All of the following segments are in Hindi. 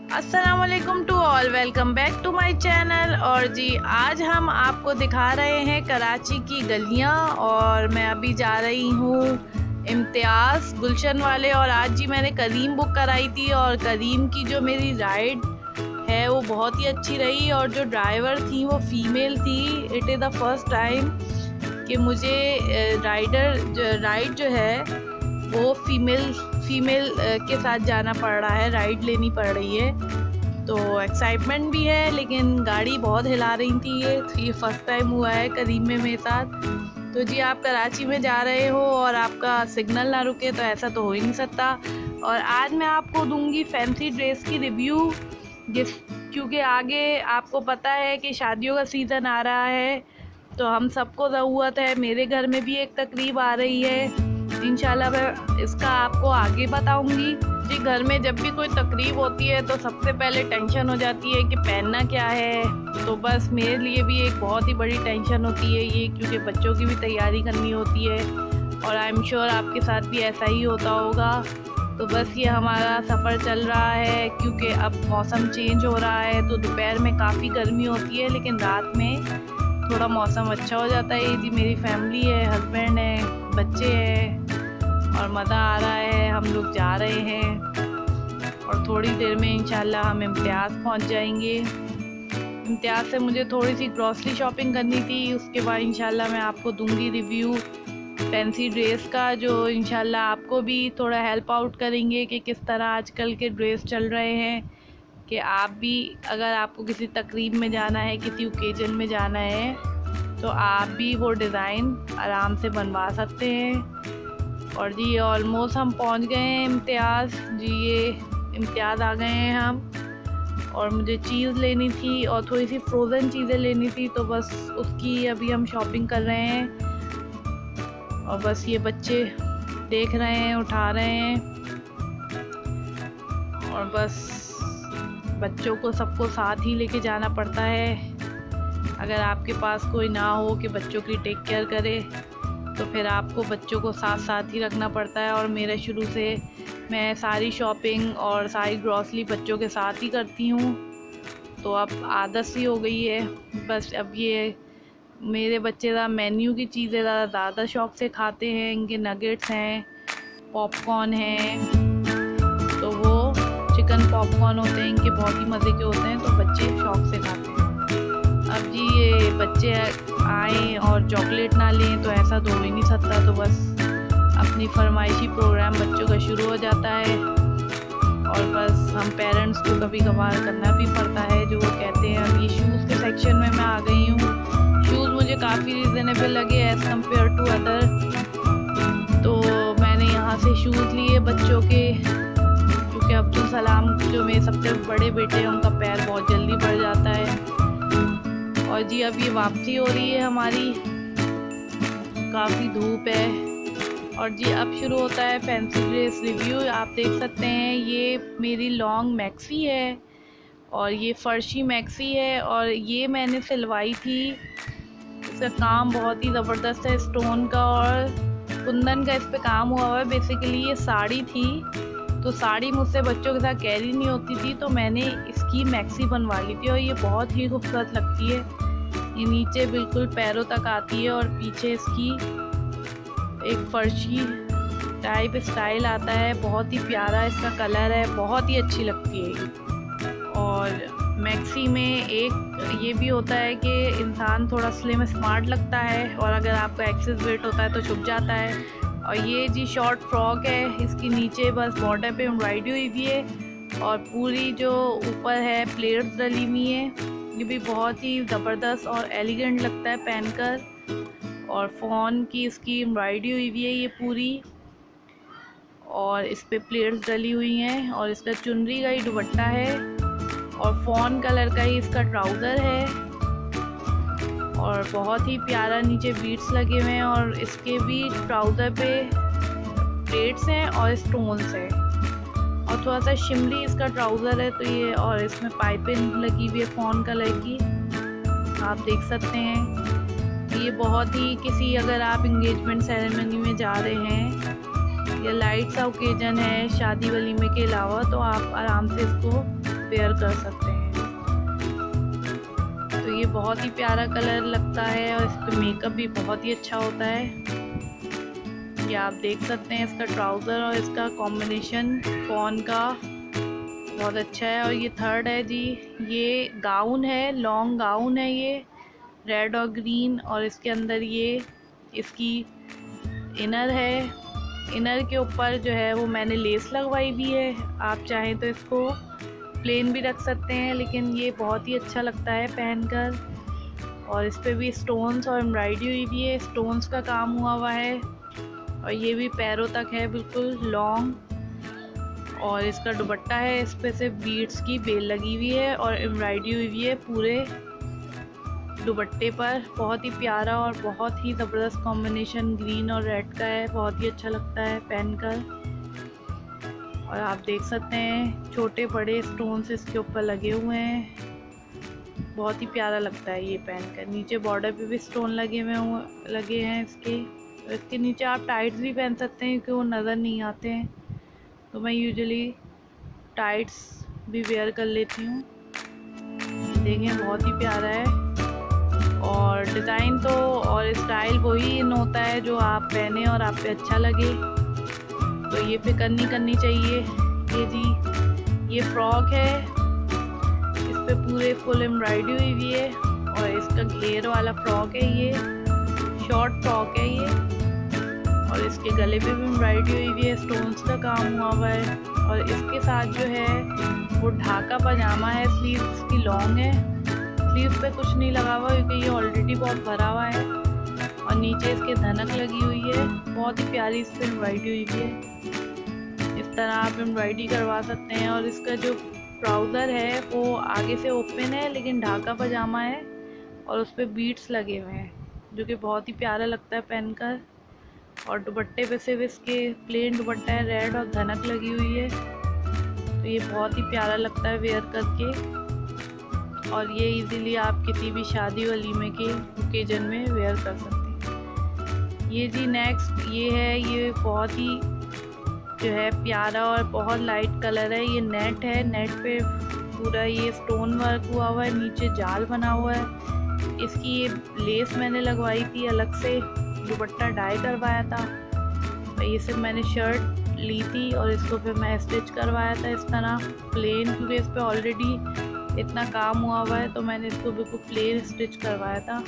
अस्सलाम वालेकुम to all, welcome back to my channel. और जी आज हम आपको दिखा रहे हैं कराची की गलियां। और मैं अभी जा रही हूँ इम्तियाज़ गुलशन वाले। और आज जी मैंने करीम बुक कराई थी और करीम की जो मेरी राइड है वो बहुत ही अच्छी रही। और जो ड्राइवर थी वो फीमेल थी। It is the first time कि मुझे राइड जो है वो फीमेल के साथ जाना पड़ रहा है, राइड लेनी पड़ रही है। तो एक्साइटमेंट भी है, लेकिन गाड़ी बहुत हिला रही थी। ये फर्स्ट टाइम हुआ है करीम में मेरे साथ। तो जी आप कराची में जा रहे हो और आपका सिग्नल ना रुके तो ऐसा तो हो ही नहीं सकता। और आज मैं आपको दूंगी फैंसी ड्रेस की रिव्यू, क्योंकि आगे आपको पता है कि शादियों का सीज़न आ रहा है, तो हम सबको ज़रूरत है। मेरे घर में भी एक तकरीब आ रही है, इंशाल्लाह मैं इसका आपको आगे बताऊंगी। जी घर में जब भी कोई तकरीब होती है तो सबसे पहले टेंशन हो जाती है कि पहनना क्या है। तो बस मेरे लिए भी एक बहुत ही बड़ी टेंशन होती है ये, क्योंकि बच्चों की भी तैयारी करनी होती है। और आई एम श्योर आपके साथ भी ऐसा ही होता होगा। तो बस ये हमारा सफ़र चल रहा है, क्योंकि अब मौसम चेंज हो रहा है। तो दोपहर में काफ़ी गर्मी होती है, लेकिन रात में थोड़ा मौसम अच्छा हो जाता है। जी मेरी फैमिली है, हस्बैंड है, बच्चे हैं और मज़ा आ रहा है। हम लोग जा रहे हैं और थोड़ी देर में इंशाल्लाह हम इम्तियाज़ पहुंच जाएंगे। इम्तियाज़ से मुझे थोड़ी सी ग्रॉसरी शॉपिंग करनी थी। उसके बाद इंशाल्लाह मैं आपको दूंगी रिव्यू फैंसी ड्रेस का, जो इंशाल्लाह आपको भी थोड़ा हेल्प आउट करेंगे कि किस तरह आजकल के ड्रेस चल रहे हैं। कि आप भी अगर आपको किसी तकरीब में जाना है, किसी ओकेजन में जाना है, तो आप भी वो डिज़ाइन आराम से बनवा सकते हैं। और जी ऑलमोस्ट हम पहुंच गए हैं इम्तियाज़। जी ये इम्तियाज़ आ गए हैं हम। और मुझे चीज़ लेनी थी और थोड़ी सी फ्रोज़न चीज़ें लेनी थी, तो बस उसकी अभी हम शॉपिंग कर रहे हैं। और बस ये बच्चे देख रहे हैं, उठा रहे हैं। और बस बच्चों को सबको साथ ही लेके जाना पड़ता है। अगर आपके पास कोई ना हो कि बच्चों की टेक केयर करे, तो फिर आपको बच्चों को साथ साथ ही रखना पड़ता है। और मेरा शुरू से मैं सारी शॉपिंग और सारी ग्रॉसरी बच्चों के साथ ही करती हूँ, तो अब आदत सी हो गई है। बस अब ये मेरे बच्चे ज़्यादा मेन्यू की चीज़ें ज़्यादा शौक़ से खाते हैं। इनके नगेट्स हैं, पॉपकॉर्न हैं, तो वो चिकन पॉपकॉर्न होते हैं, इनके बहुत ही मज़े के होते हैं, तो बच्चे शौक़ से खाते हैं। अब जी ये बच्चे आए और चॉकलेट ना लें तो ऐसा तो हो ही नहीं सकता। तो बस अपनी फरमाइशी प्रोग्राम बच्चों का शुरू हो जाता है। और बस हम पेरेंट्स को कभी कभार करना भी पड़ता है जो वो कहते हैं। अब ये शूज़ के सेक्शन में मैं आ गई हूँ। शूज़ मुझे काफ़ी रीज़नेबल लगे एज़ कम्पेयर टू अदर। तो मैंने यहाँ से शूज़ लिए बच्चों के, क्योंकि अब्दुल सलाम जो मेरे सबसे बड़े बेटे हैं उनका पैर बहुत जल्दी बढ़ जाता है। और जी अब ये वापसी हो रही है हमारी, काफ़ी धूप है। और जी अब शुरू होता है फैंसी ड्रेस रिव्यू। आप देख सकते हैं ये मेरी लॉन्ग मैक्सी है और ये फर्शी मैक्सी है। और ये मैंने सिलवाई थी। इसका काम बहुत ही ज़बरदस्त है, स्टोन का और कुंदन का इस पे काम हुआ हुआ है। बेसिकली ये साड़ी थी, तो साड़ी मुझसे बच्चों के साथ कैरी नहीं होती थी, तो मैंने इसकी मैक्सी बनवा ली थी। और ये बहुत ही खूबसूरत लगती है। ये नीचे बिल्कुल पैरों तक आती है और पीछे इसकी एक फर्शी टाइप स्टाइल आता है। बहुत ही प्यारा इसका कलर है, बहुत ही अच्छी लगती है ये। और मैक्सी में एक ये भी होता है कि इंसान थोड़ा स्लिम स्मार्ट लगता है, और अगर आपका एक्सेस वेट होता है तो छुप जाता है। और ये जी शॉर्ट फ्रॉक है, इसकी नीचे बस बॉर्डर पे एम्ब्रॉयडरी हुई हुई है और पूरी जो ऊपर है प्लेट्स डली हुई है। ये भी बहुत ही ज़बरदस्त और एलिगेंट लगता है पहनकर। और फ़ॉन की इसकी एम्ब्रॉयडरी हुई हुई है ये पूरी, और इस पे प्लेट्स डली हुई हैं। और इसका चुनरी का ही दुपट्टा है और फ़ॉन कलर का ही इसका ट्राउज़र है। और बहुत ही प्यारा नीचे बीट्स लगे हुए हैं, और इसके भी ट्राउज़र पे प्लेट्स हैं और स्टोन्स हैं। और थोड़ा सा शिमरी इसका ट्राउज़र है, तो ये और इसमें पाइपिंग लगी हुई है फ़ॉन कलर की, आप देख सकते हैं। ये बहुत ही किसी अगर आप इंगेजमेंट सेरेमनी में जा रहे हैं या लाइट सा ओकेजन है शादी वलीमे के अलावा, तो आप आराम से इसको वेयर कर सकते हैं। तो ये बहुत ही प्यारा कलर लगता है और इस पर मेकअप भी बहुत ही अच्छा होता है। ये आप देख सकते हैं इसका ट्राउज़र और इसका कॉम्बिनेशन फॉन का बहुत अच्छा है। और ये थर्ड है जी, ये गाउन है, लॉन्ग गाउन है ये, रेड और ग्रीन, और इसके अंदर ये इसकी इनर है। इनर के ऊपर जो है वो मैंने लेस लगवाई भी है। आप चाहें तो इसको प्लेन भी रख सकते हैं, लेकिन ये बहुत ही अच्छा लगता है पहनकर। और इस पे भी स्टोन्स और एम्ब्रॉयडरी हुई भी है, स्टोन्स का काम हुआ है। और ये भी पैरों तक है बिल्कुल लॉन्ग। और इसका दुपट्टा है, इस पे से बीड्स की बेल लगी हुई है और एम्ब्रॉयडरी हुई हुई है पूरे दुपट्टे पर। बहुत ही प्यारा और बहुत ही ज़बरदस्त कॉम्बिनेशन ग्रीन और रेड का है, बहुत ही अच्छा लगता है पहनकर। और आप देख सकते हैं छोटे बड़े स्टोन्स इसके ऊपर लगे हुए हैं, बहुत ही प्यारा लगता है ये पहनकर। नीचे बॉर्डर पे भी स्टोन लगे हैं इसके नीचे आप टाइट्स भी पहन सकते हैं क्योंकि वो नज़र नहीं आते हैं, तो मैं यूजुअली टाइट्स भी वेयर कर लेती हूँ। देखें बहुत ही प्यारा है। और डिज़ाइन तो और स्टाइल वही इन होता है जो आप पहने और आप पे अच्छा लगे, तो ये फिक्र नहीं करनी चाहिए। ये जी ये फ्रॉक है, इस पे पूरे फुल एम्ब्रॉयडरी हुई हुई है और इसका घेर वाला फ्रॉक है, ये शॉर्ट फ्रॉक है ये। और इसके गले पे भी एम्ब्रॉयडरी हुई हुई है, स्टोन्स का काम हुआ है। और इसके साथ जो है वो ढाका पजामा है, स्लीव इसकी लॉन्ग है, स्लीव पे कुछ नहीं लगा हुआ क्योंकि ये ऑलरेडी बहुत भरा हुआ है। और नीचे इसके धनक लगी हुई है, बहुत ही प्यारी इस पर एम्ब्रॉयडरी हुई है। इस तरह आप एम्ब्रॉयडरी करवा सकते हैं। और इसका जो ट्राउज़र है वो आगे से ओपन है लेकिन ढाका पजामा है और उस पर बीड्स लगे हुए हैं, जो कि बहुत ही प्यारा लगता है पहनकर। और दुपट्टे पे सिर्फ इसके प्लेन दुपट्टा है, रेड और धनक लगी हुई है, तो ये बहुत ही प्यारा लगता है वेयर करके। और ये इजीली आप किसी भी शादी वलीमे के ओकेजन में वेयर कर सकते हैं। ये जी नेक्स्ट ये है, ये बहुत ही जो है प्यारा और बहुत लाइट कलर है। ये नेट है, नेट पे पूरा ये स्टोन वर्क हुआ है, नीचे जाल बना हुआ है। इसकी ये लेस मैंने लगवाई थी अलग से, दुपट्टा डाई करवाया था। ये सिर्फ मैंने शर्ट ली थी और इसको फिर मैं स्टिच करवाया था इस तरह प्लेन, क्योंकि इस पर ऑलरेडी इतना काम हुआ है, तो मैंने इसको बिल्कुल प्लेन स्टिच करवाया था।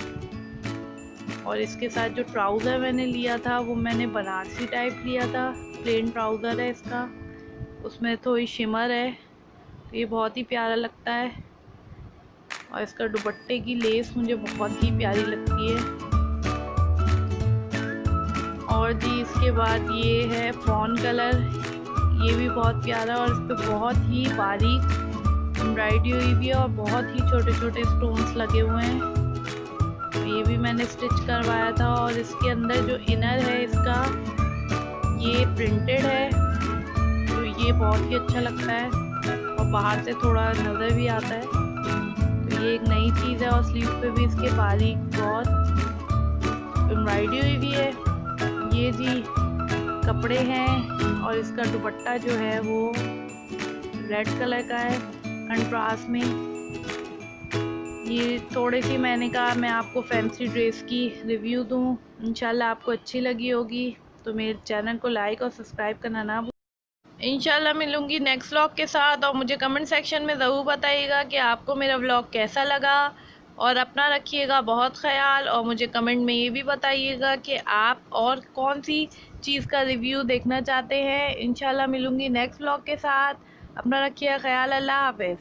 और इसके साथ जो ट्राउज़र मैंने लिया था वो मैंने बनारसी टाइप लिया था, प्लेन ट्राउज़र है इसका, उसमें थोड़ी शिमर है, तो ये बहुत ही प्यारा लगता है। और इसका दुपट्टे की लेस मुझे बहुत ही प्यारी लगती है। और जी इसके बाद ये है फॉन कलर, ये भी बहुत प्यारा और इस पर बहुत ही बारीक एम्ब्रॉयडरी हुई भी है और बहुत ही छोटे छोटे स्टोन्स लगे हुए हैं। ये भी मैंने स्टिच करवाया था। और इसके अंदर जो इनर है इसका ये प्रिंटेड है, तो ये बहुत ही अच्छा लगता है और बाहर से थोड़ा नज़र भी आता है, तो ये एक नई चीज़ है। और स्लीव पे भी इसके बारीक बहुत एम्ब्रॉयडरी हुई भी है। ये जी कपड़े हैं और इसका दुपट्टा जो है वो रेड कलर का है कंट्रास्ट में। ये थोड़ी सी मैंने कहा मैं आपको फैंसी ड्रेस की रिव्यू दूं, इंशाल्लाह आपको अच्छी लगी होगी, तो मेरे चैनल को लाइक और सब्सक्राइब करना ना भूलें। इंशाल्लाह मिलूँगी नेक्स्ट व्लॉग के साथ, और मुझे कमेंट सेक्शन में ज़रूर बताइएगा कि आपको मेरा व्लॉग कैसा लगा। और अपना रखिएगा बहुत ख्याल, और मुझे कमेंट में ये भी बताइएगा कि आप और कौन सी चीज़ का रिव्यू देखना चाहते हैं। इंशाल्लाह मिलूँगी नेक्स्ट व्लॉग के साथ, अपना रखिएगा ख्याल। अल्लाह हाफ़िज़।